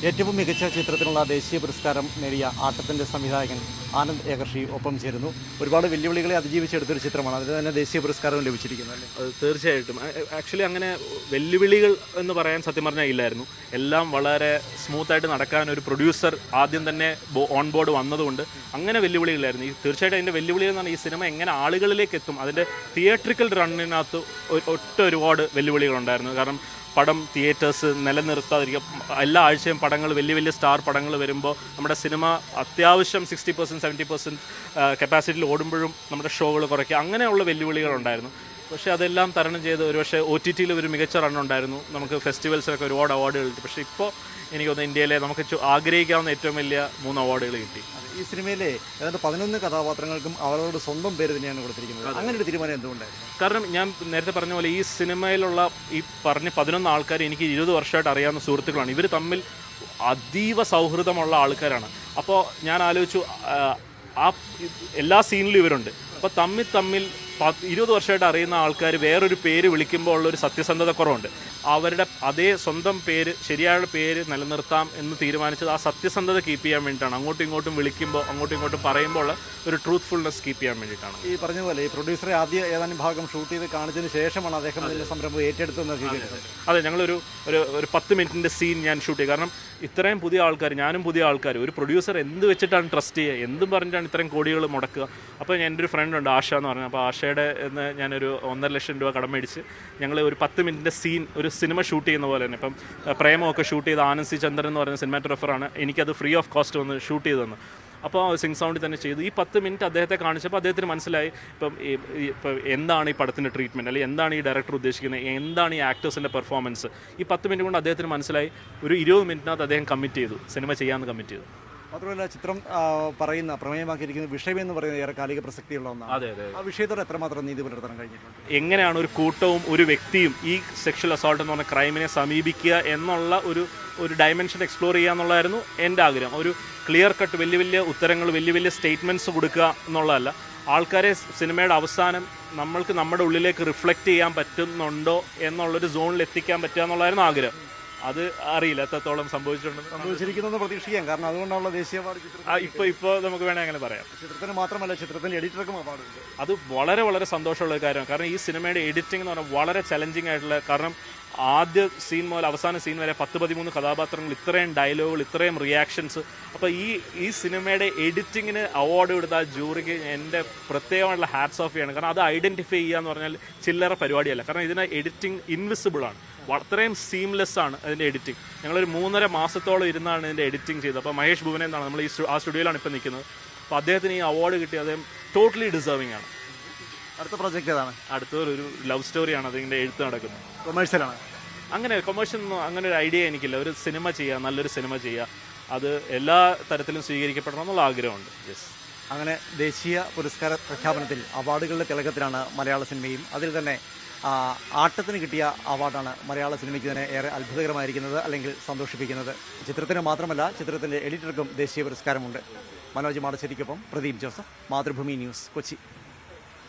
ഏറ്റവും മികച്ച ചിത്രത്തിനുള്ള ദേശീയ പുരസ്കാരം നേടിയ ആട്ടത്തിൻ്റെ സംവിധായകൻ ആനന്ദ് ഏകർഷി ഒപ്പം ചേരുന്നു. ഒരുപാട് വെല്ലുവിളികളെ അതിജീവിച്ചെടുത്തൊരു ചിത്രമാണ്, അതിന് തന്നെ ദേശീയ പുരസ്കാരവും ലഭിച്ചിരിക്കുന്നത് അല്ലേ? അത് തീർച്ചയായിട്ടും. ആക്ച്വലി അങ്ങനെ വെല്ലുവിളികൾ എന്ന് പറയാൻ സത്യം പറഞ്ഞാൽ ഇല്ലായിരുന്നു. എല്ലാം വളരെ സ്മൂത്തായിട്ട് നടക്കാൻ ഒരു പ്രൊഡ്യൂസർ ആദ്യം തന്നെ ഓൺ ബോർഡ് വന്നതുകൊണ്ട് അങ്ങനെ വെല്ലുവിളികളിലായിരുന്നു. ഈ തീർച്ചയായിട്ടും അതിൻ്റെ വെല്ലുവിളി എന്ന് പറഞ്ഞാൽ ഈ സിനിമ എങ്ങനെ ആളുകളിലേക്ക് എത്തും, അതിൻ്റെ തിയേറ്ററിക്കൽ റണ്ണിനകത്ത് ഒരുപാട് വെല്ലുവിളികളുണ്ടായിരുന്നു. കാരണം പടം തിയേറ്റേഴ്സ് നിലനിർത്താതിരിക്കുക, എല്ലാ ആഴ്ചയും പടങ്ങൾ വലിയ വലിയ സ്റ്റാർ പടങ്ങൾ വരുമ്പോൾ നമ്മുടെ സിനിമ അത്യാവശ്യം 60% 70% കപ്പാസിറ്റിയിൽ ഓടുമ്പോഴും നമ്മുടെ ഷോകൾ കുറയ്ക്കുക, അങ്ങനെയുള്ള വെല്ലുവിളികളുണ്ടായിരുന്നു. പക്ഷേ അതെല്ലാം തരണം ചെയ്ത് ഒരുപക്ഷെ OTT-യിൽ ഒരു മികച്ച റണ്ണുണ്ടായിരുന്നു. നമുക്ക് ഫെസ്റ്റിവൽസിലൊക്കെ ഒരുപാട് അവാർഡുകൾ കിട്ടി. പക്ഷേ ഇപ്പോൾ എനിക്കൊന്ന് ഇന്ത്യയിലെ നമുക്ക് ആഗ്രഹിക്കാവുന്ന ഏറ്റവും വലിയ 3 അവാർഡുകൾ കിട്ടി. ഈ സിനിമയിലെ ഏതാണ്ട് 11 കഥാപാത്രങ്ങൾക്കും അവരവരുടെ സ്വന്തം പേര് തന്നെയാണ് കൊടുത്തിരിക്കുന്നത്. അങ്ങനെ ഒരു തീരുമാനം എന്തുകൊണ്ടായിരുന്നു? കാരണം ഞാൻ നേരത്തെ പറഞ്ഞ പോലെ ഈ സിനിമയിലുള്ള ഈ പറഞ്ഞ 11 ആൾക്കാർ എനിക്ക് 20 വർഷമായിട്ട് അറിയാവുന്ന സുഹൃത്തുക്കളാണ്. ഇവർ തമ്മിൽ അതീവ സൗഹൃദമുള്ള ആൾക്കാരാണ്. അപ്പോൾ ഞാൻ ആലോചിച്ചു, ആ എല്ലാ സീനിലും ഇവരുണ്ട്. അപ്പോൾ തമ്മിൽ 20 വർഷമായിട്ട് അറിയുന്ന ആൾക്കാർ വേറൊരു പേര് വിളിക്കുമ്പോൾ ഉള്ളൊരു സത്യസന്ധത കുറവുണ്ട്. അവരുടെ അതേ സ്വന്തം പേര്, ശരിയായ പേര് നിലനിർത്താം എന്ന് തീരുമാനിച്ചത് ആ സത്യസന്ധത കീപ്പ് ചെയ്യാൻ വേണ്ടിയിട്ടാണ്. അങ്ങോട്ടും ഇങ്ങോട്ടും വിളിക്കുമ്പോൾ അങ്ങോട്ടും ഇങ്ങോട്ടും പറയുമ്പോൾ ഒരു ട്രൂത്ത്ഫുൾനെസ് കീപ്പ് ചെയ്യാൻ വേണ്ടിയിട്ടാണ്. ഈ പറഞ്ഞ പോലെ ഈ പ്രൊഡ്യൂസറെ ആദ്യ ഏതാനും ഭാഗം ഷൂട്ട് ചെയ്ത് കാണിച്ചതിന് ശേഷമാണ് അദ്ദേഹം ഇതിൻ്റെ സംരംഭം ഏറ്റെടുത്തെന്ന് അറിയിക്കുന്നത്. അതെ, ഞങ്ങളൊരു 10 മിനിറ്റിൻ്റെ സീൻ ഞാൻ ഷൂട്ട് ചെയ്യും. കാരണം ഇത്രയും പുതിയ ആൾക്കാർ, ഞാനും പുതിയ ആൾക്കാർ, ഒരു പ്രൊഡ്യൂസർ എന്ത് വെച്ചിട്ടാണ് ട്രസ്റ്റ് ചെയ്യുക, എന്തും പറഞ്ഞിട്ടാണ് ഇത്രയും കോടികൾ മുടക്കുക. അപ്പോൾ എൻ്റെ ഒരു ഫ്രണ്ട് ഉണ്ട്, ആശ എന്ന് പറഞ്ഞാൽ. അപ്പോൾ ആശയുടെ എന്ന് ഞാനൊരു 1.5 ലക്ഷം രൂപ കടം മേടിച്ച് ഞങ്ങൾ ഒരു 10 മിനിറ്റിൻ്റെ സീൻ, ഒരു സിനിമ ഷൂട്ട് ചെയ്യുന്ന പോലെ തന്നെ. ഇപ്പം പ്രേമമൊക്കെ ഷൂട്ട് ചെയ്ത ആനന്ദ് സി ചന്ദ്രൻ എന്ന് പറയുന്ന സിനിമാറ്റോഗ്രാഫറാണ് എനിക്കത് ഫ്രീ ഓഫ് കോസ്റ്റ് വന്ന് ഷൂട്ട് ചെയ്ത് തന്നു. അപ്പോൾ സിംഗ് സൗണ്ടിൽ തന്നെ ചെയ്തു. ഈ 10 മിനിറ്റ് അദ്ദേഹത്തെ കാണിച്ചപ്പോൾ അദ്ദേഹത്തിന് മനസ്സിലായി ഇപ്പം എന്താണ് ഈ പടത്തിൻ്റെ ട്രീറ്റ്മെൻറ്റ്, അല്ലെങ്കിൽ എന്താണ് ഈ ഡയറക്ടർ ഉദ്ദേശിക്കുന്നത്, എന്താണ് ഈ ആക്ടേഴ്സിൻ്റെ പെർഫോമൻസ്. ഈ 10 മിനിറ്റ് കൊണ്ട് അദ്ദേഹത്തിന് മനസ്സിലായി. ഒരു 20 മിനിറ്റിനകത്ത് അദ്ദേഹം കമ്മിറ്റ് ചെയ്തു, സിനിമ ചെയ്യാമെന്ന് കമ്മിറ്റ് ചെയ്തു. മാത്രമല്ല ചിത്രം പറയുന്ന പ്രമേയമാക്കിയിരിക്കുന്ന വിഷയം എന്ന് പറയുന്നത് ഏറെ കാലിക പ്രസക്തിയുള്ള ഒന്നാണ്. അതെ അതെ. ആ വിഷയത്തോട് എത്രമാത്രം നീതി പുലർത്താൻ കഴിഞ്ഞിട്ടുണ്ട്? എങ്ങനെയാണ് ഒരു കൂട്ടവും ഒരു വ്യക്തിയും ഈ സെക്ഷൽ അസോൾട്ട് എന്ന് പറഞ്ഞ ക്രൈമിനെ സമീപിക്കുക എന്നുള്ള ഒരു ഡയമെൻഷൻ എക്സ്പ്ലോർ ചെയ്യുക എന്നുള്ളതായിരുന്നു എൻ്റെ ആഗ്രഹം. ഒരു ക്ലിയർ കട്ട് വലിയ വലിയ ഉത്തരങ്ങൾ, വലിയ വലിയ സ്റ്റേറ്റ്മെൻറ്റ്സ് കൊടുക്കുക എന്നുള്ളതല്ല. ആൾക്കാരെ സിനിമയുടെ അവസാനം നമ്മൾക്ക് നമ്മുടെ ഉള്ളിലേക്ക് റിഫ്ലക്റ്റ് ചെയ്യാൻ പറ്റുന്നുണ്ടോ എന്നുള്ളൊരു സോണിൽ എത്തിക്കാൻ പറ്റുക എന്നുള്ളതായിരുന്നു ആഗ്രഹം. അത് അറിയില്ല എത്രത്തോളം സംഭവിച്ചിരിക്കുന്നത് പ്രതീക്ഷിക്കാം. കാരണം അതുകൊണ്ടുള്ള ദേശീയ അവാർഡ് ഇപ്പോൾ നമുക്ക് വേണമെങ്കിൽ അങ്ങനെ പറയാം. ചിത്രത്തിന് മാത്രമല്ല, ചിത്രത്തിൻ്റെ എഡിറ്റർക്കും അവാർഡുണ്ട്. അത് വളരെ വളരെ സന്തോഷമുള്ള ഒരു കാര്യമാണ്. കാരണം ഈ സിനിമയുടെ എഡിറ്റിംഗ് എന്ന് പറഞ്ഞാൽ വളരെ ചലഞ്ചിങ് ആയിട്ടുള്ള, കാരണം ആദ്യ സീൻ മുതൽ അവസാന സീൻ വരെ 10-13 കഥാപാത്രങ്ങൾ, ഇത്രയും ഡയലോഗുകൾ, ഇത്രയും റിയാക്ഷൻസ്. അപ്പോൾ ഈ സിനിമയുടെ എഡിറ്റിങ്ങിന് അവാർഡ് കൊടുത്ത ആ ജൂറിക്ക് എൻ്റെ പ്രത്യേകമായിട്ടുള്ള ഹാറ്റ്സ് ഓഫ് ചെയ്യണം. കാരണം അത് ഐഡൻറ്റിഫൈ ചെയ്യുക എന്ന് പറഞ്ഞാൽ ചില്ലറ പരിപാടിയല്ല. കാരണം ഇതിന് എഡിറ്റിംഗ് ഇൻവിസിബിളാണ്, അത്രയും സീംലെസ് ആണ് അതിൻ്റെ എഡിറ്റിംഗ്. ഞങ്ങളൊരു 3.5 മാസത്തോളം ഇരുന്നാണ് ഇതിൻ്റെ എഡിറ്റിംഗ് ചെയ്തത്. അപ്പോൾ മഹേഷ് ഭുവനെ എന്നാണ്, നമ്മൾ ആ സ്റ്റുഡിയോയിലാണ് ഇപ്പോൾ നിൽക്കുന്നത്. അപ്പോൾ അദ്ദേഹത്തിന് ഈ അവാർഡ് കിട്ടി, അദ്ദേഹം ടോട്ടലി ഡിസേർവിംഗ് ആണ്. അടുത്ത പ്രോജക്റ്റ് ഏതാണ്? അടുത്തൊരു ലവ് സ്റ്റോറിയാണ് അതിൻ്റെ എഴുത്ത് നടക്കുന്നത്. കൊമേഴ്സ്യലാണ്? അങ്ങനെ കൊമേഴ്സ്യൽ അങ്ങനെ ഒരു ഐഡിയ എനിക്കില്ല. ഒരു സിനിമ ചെയ്യുക, നല്ലൊരു സിനിമ ചെയ്യുക, അത് എല്ലാ തരത്തിലും സ്വീകരിക്കപ്പെടണം എന്നുള്ള ആഗ്രഹമുണ്ട്. യെസ്. അങ്ങനെ ദേശീയ പുരസ്കാര പ്രഖ്യാപനത്തിൽ അവാർഡുകളുടെ തിളക്കത്തിലാണ് മലയാള സിനിമയും. അതിൽ തന്നെ ആട്ടത്തിന് കിട്ടിയ അവാർഡാണ് മലയാള സിനിമയ്ക്ക് തന്നെ ഏറെ അത്ഭുതകരമായിരിക്കുന്നത്, അല്ലെങ്കിൽ സന്തോഷിപ്പിക്കുന്നത്. ചിത്രത്തിന് മാത്രമല്ല, ചിത്രത്തിൻ്റെ എഡിറ്റർക്കും ദേശീയ പുരസ്കാരമുണ്ട്. മനോജ് മാടശ്ശേരിക്കൊപ്പം പ്രദീപ് ജോസഫ്, മാതൃഭൂമി ന്യൂസ്, കൊച്ചി.